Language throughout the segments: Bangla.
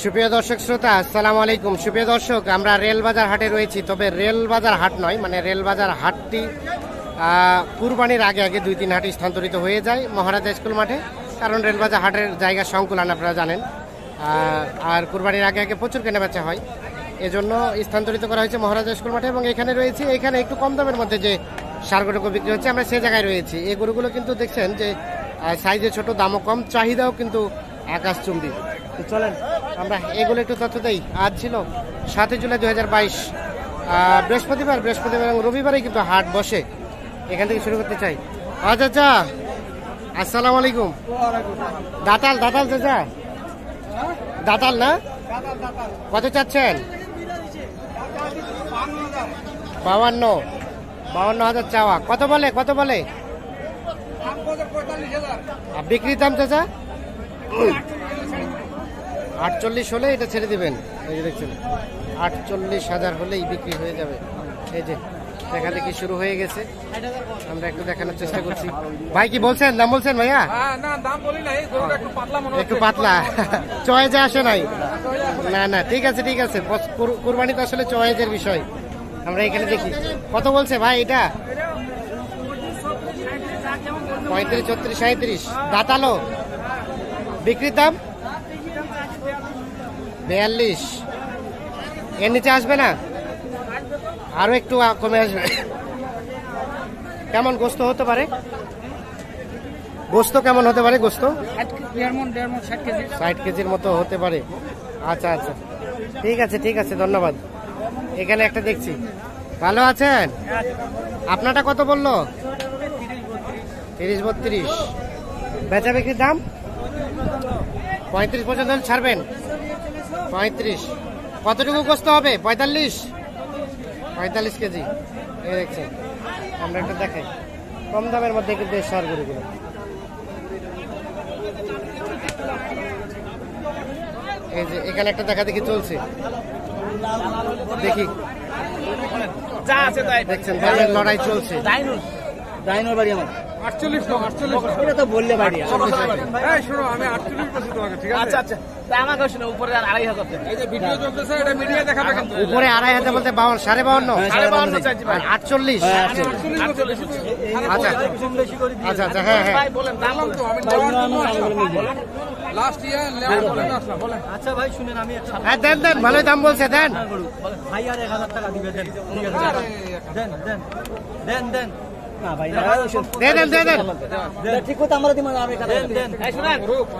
সুপ্রিয় দর্শক শ্রোতা, আসসালামু আলাইকুম। সুপ্রিয় দর্শক, আমরা রেলবাজার হাটে রয়েছি। তবে রেলবাজার হাট নয়, মানে রেলবাজার হাটটি কুরবানির আগে আগে 2-3 হাটে স্থানান্তরিত হয়ে যায় মহারাজা স্কুল মাঠে। কারণ রেলবাজার হাটের জায়গা সংকুলান, আপনারা জানেন। আর কুরবানির আগে আগে প্রচুর কেনাবেচা হয়, এজন্য স্থানান্তরিত করা হয়েছে মহারাজা স্কুল মাঠে। এবং এখানে রয়েছে, এখানে একটু কম দামের মধ্যে যে ষাঁড় গরুগুলো বিক্রি হচ্ছে, আমরা সে জায়গায় রয়েছি। এই গরুগুলো কিন্তু দেখছেন যে সাইজে ছোট, দামও কম, চাহিদাও কিন্তু আকাশচুম্বী। তো চলেন আমরা এগুলো একটু তথ্য দেই। আজ ছিল 7 জুলাই 2022, বৃহস্পতিবার এবং রবিবারে কিন্তু হাট বসে। এখান থেকে শুরু করতে চাই। চাচা আসসালামু আলাইকুম। দাতাল চাচা, দাতাল না? কত চাচ্ছেন? 52,000 চাওয়া। কত বলে বিক্রির দাম চাচা? 48 হলে এটা ছেড়ে দিবেন। এই যে দেখছেন 48,000 হলেই বিক্রি হয়ে যাবে। এই যে দেখা দেখি শুরু হয়ে গেছে, আমরা একটু দেখানোর চেষ্টা করছি। ভাই কি বলছেন, দাম বলছেন ভাইয়া? একটু পাতলা চয়েজে আসে নাই? না ঠিক আছে কুরবানি তো আসলে চয়েজের বিষয়। আমরা এখানে দেখি কত বলছে ভাই এটা? 35, 36, 37 দাঁতালো। বিক্রির দাম 42। এর নিচে আসবে না? আরো একটু কমে আসবে। কেমন গোস্ত হতে পারে? গোস্ত 60 কেজির মতো হতে পারে। আচ্ছা ঠিক আছে ধন্যবাদ। এখানে একটা দেখছি, ভালো আছেন? আপনারটা কত বললো? 30-32। বেচা বিক্রির দাম 35 পর্যন্ত ছাড়বেন? 35। কতটুকু গোস্ত হবে? 45 কেজি। এই দেখছেন, আমরা একটা দেখাই কম দামের মধ্যে কিন্তু সার গরুগুলো। এই যে এখানে একটা দেখা দেখি চলছে, দেখি দেখছেন দামের লড়াই চলছে। বাড়ি আমার 48 এটা তো বললে বাড়ি। শোনো, আমি 48 বলছি তোমাকে, ঠিক আছে? আচ্ছা আমাকে শোনো, উপরে 2,500। এই যে ভিডিও চলতেছে, এটা মিডিয়া দেখাবে কিন্তু। উপরে 2,500 বলতে 52, 52 চাইছি ভাই। 48। আচ্ছা হ্যাঁ ভাই বলেন দাম তো আমি লাস্ট ইয়ার লেয়ার বলেন আসলাম বলেন। আচ্ছা ভাই শুনেন, আমি হ্যাঁ দেন ভালোই দাম বলছে, দেন ভাই। আর 1,000 টাকা দিবে, দেন না ভাই, দেন ঠিক কথা আমরা দিই। আমি দেন এই শুনেন,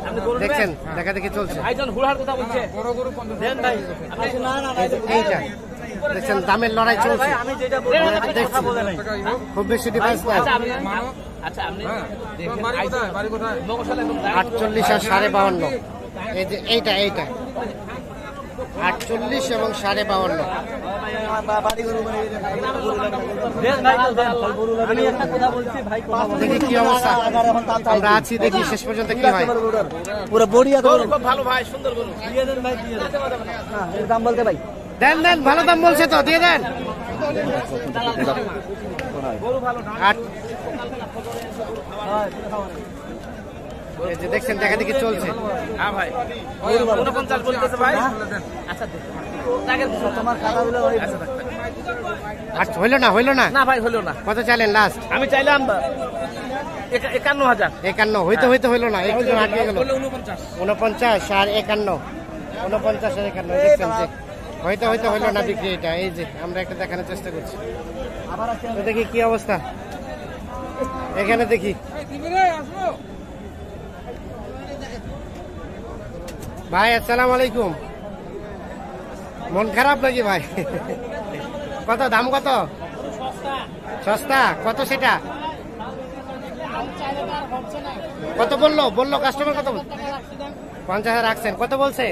আপনি বলবেন। দেখছেন দেখা দেখি চলছে। ভাইজান হুড়ার কথা বলছে, বড় গরু 50 দেন ভাই। আপনি না এইটা দেখছেন দামের লড়াই চলছে। আমি যেটা বলবো কথা বলে নাই, খুব বেশি ডিফারেন্স না। আচ্ছা আপনি দেখেন বাড়ি কোথায়? 48 আর 52। এই যে এইটা 48 এবং 52। আমি একটা কথা বলছি ভাই, দেখি কি অবস্থা, আমরা আছি, দেখি শেষ পর্যন্ত কি হয়। পুরো বড়িয়া তো খুব ভালো ভাই, সুন্দর গরু। দিয়ে দেন ভাই, দিয়ে দেন। না এর দাম বলতে ভাই, দেন ভালো দাম বলছে তো, দিয়ে দেন। গরু ভালো না। এই যে দেখছেন দেখা দেখি চলছে। হ্যাঁ ভাই, 49 বলতেছে ভাই। আচ্ছা তোমার খাতা হলো। আচ্ছা হইলো না না ভাই, হলো না। কত চাইলেন লাস্ট? আমি চাইলাম 51,000। 51 হইতে হইলো না, একটু আটকে গেল। 49 আর 51। 49 আর 51 দেখছেন যে হইতে হইলো না বিক্রি। এটা এই যে আমরা একটা দেখানোর চেষ্টা করছি। তো দেখি কি অবস্থা এখানে, দেখি ভাই। আসসালামু আলাইকুম। মন খারাপ নাকি ভাই? কত দাম? কত সস্তা? কত সেটা? কত বললো কাস্টমার? কত 50,000 রাখছেন? কত বলছে?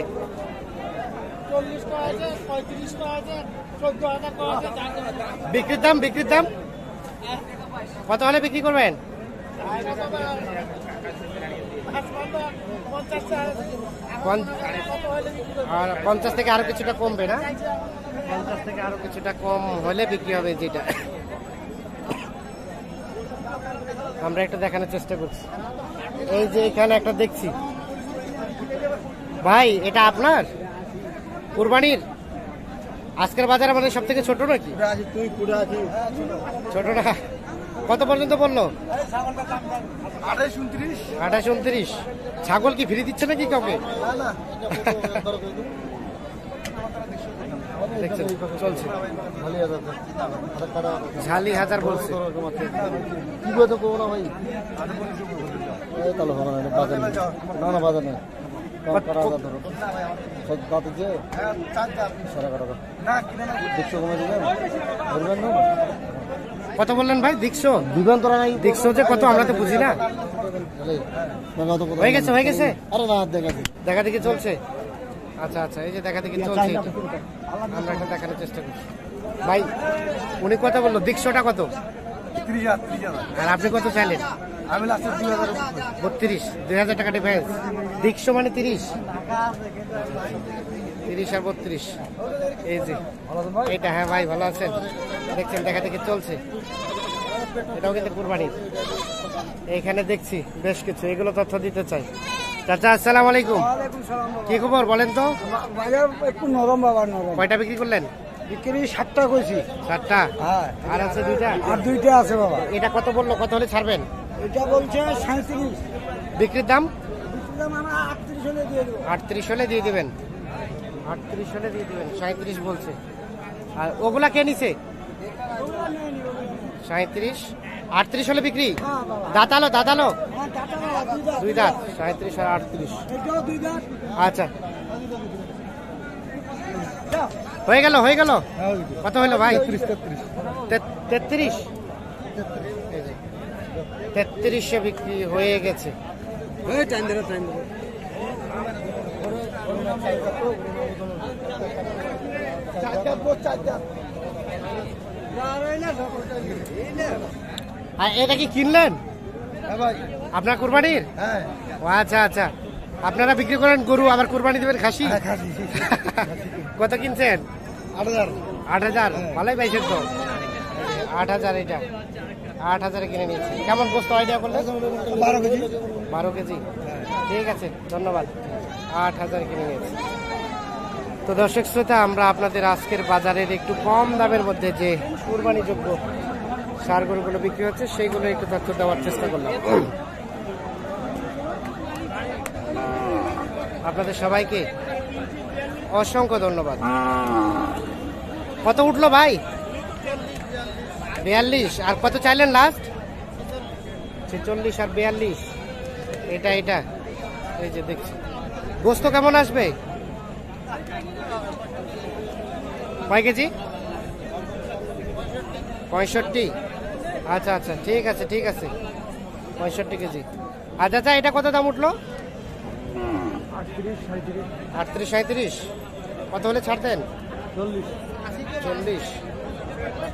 40 বিক্রির দাম কত হলে বিক্রি করবেন? 50 থেকে আরো কিছুটা কমবে না? 50 থেকে আরো কিছুটা কম হলে বিক্রি হবে। যেটা আমরা একটু দেখানোর চেষ্টা করছি। এই যে এখানে একটা দেখছি ভাই, এটা আপনার? কুরবানির আজকের বাজারে মানে সব থেকে ছোট নাকি? ছোট না, কত পর্যন্ত বললো? 28-29। ছাগল কি ফ্রি দিচ্ছে নাকি কাউকে? দেখছেন চলছে ঝালি হাজার বলছে। কত বললেন ভাই? দীক্ষো দিবেন তোরা নাই? দীক্ষো যে কত আমরা তো বুঝি না। হয়ে গেছে হয়ে গেছে, দেখা দেখি চলছে। আচ্ছা আচ্ছা, এই যে দেখা দেখি চলছে, আমরা একটা দেখানোর চেষ্টা করছি। ভাই উনি কত বললো? দীক্ষটা কত? 30,000। আর আপনি কত চাইলেন? আমি লাস্টে 2,000। 32,000 টাকা ডিফারেন্স। দীক্ষো মানে 30 আর 32। এই যে এটা, হ্যাঁ ভাই ভালো আছেন? দেখছেন দেখা দেখি চলছে, এটাও কিন্তু কুরবানির। এইখানে দেখছি বেশ কিছু, এগুলো তথ্য দিতে চাই। চাচা আসসালামু আলাইকুম, কি খবর বলেন তো? বাজার একটু নরম বাবা, নরম। কয়টা বিক্রি করলেন? বিক্রি 7টা কইছি। 7টা? হ্যাঁ। আর আছে 2টা? আর 2টা আছে বাবা। এটা কত বললো, কত হলে ছাড়বেন? এটা বলছে 37। বিক্রির দাম? বিক্রির দাম আমরা 38 হলে দিয়ে দেব। 38 হলে দিয়ে দিবেন? 38 হলে দিয়ে দিবেন, 37 বলছে। আর ওগুলা কে নিছে? 37, 38 হলে বিক্রি। দাঁতালো দাঁতালো? হ্যাঁ, টাটা বাবা, 2 দাঁত। 37 আর 38। এটাও 2 দাঁত। আচ্ছা হয়ে গেল হয়ে গেল। কত হলো ভাই? 33। 33-এ বিক্রি হয়ে গেছে। আর এটা কি কিনলেন আপনার কুরবানির? হ্যাঁ। ও আচ্ছা আচ্ছা, আপনারা বিক্রি করেন গরু, আবার কুরবানি দেবেন খাসি? কত কিনছেন? 8,000। ভালোই পাইছেন তো। 8,000, এটা 8,000-এ কিনে নিয়েছি। কেমন গোস্ত আইডিয়া করলে? 12 কেজি। 12 কেজি, ঠিক আছে ধন্যবাদ। 8,000-এ কিনে নিয়েছি। তো দর্শক শ্রোতা, আমরা আপনাদের আজকের বাজারের একটু কম দামের মধ্যে যে কুরবানিযোগ্য সার গরুগুলো বিক্রি হচ্ছে সেইগুলো একটু তথ্য দেওয়ার চেষ্টা করলাম। আপনাদের সবাইকে অসংখ্য ধন্যবাদ। কত উঠলো ভাই? 42। আর কত চাইলেন লাস্ট? 46 আর 42। এটা এই যে দেখছি। গোস্ত কেমন আসবে? কয় কেজি? 65। আচ্ছা আচ্ছা, ঠিক আছে 65 কেজি। আচ্ছা আচ্ছা, এটা কত দাম উঠলো? 38, 37। কত হলে ছাড়তেন? 40। 38,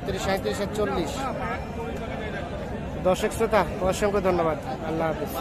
37 আর 40। দর্শক শ্রোতা অসংখ্য ধন্যবাদ। আল্লাহ হাফিজ।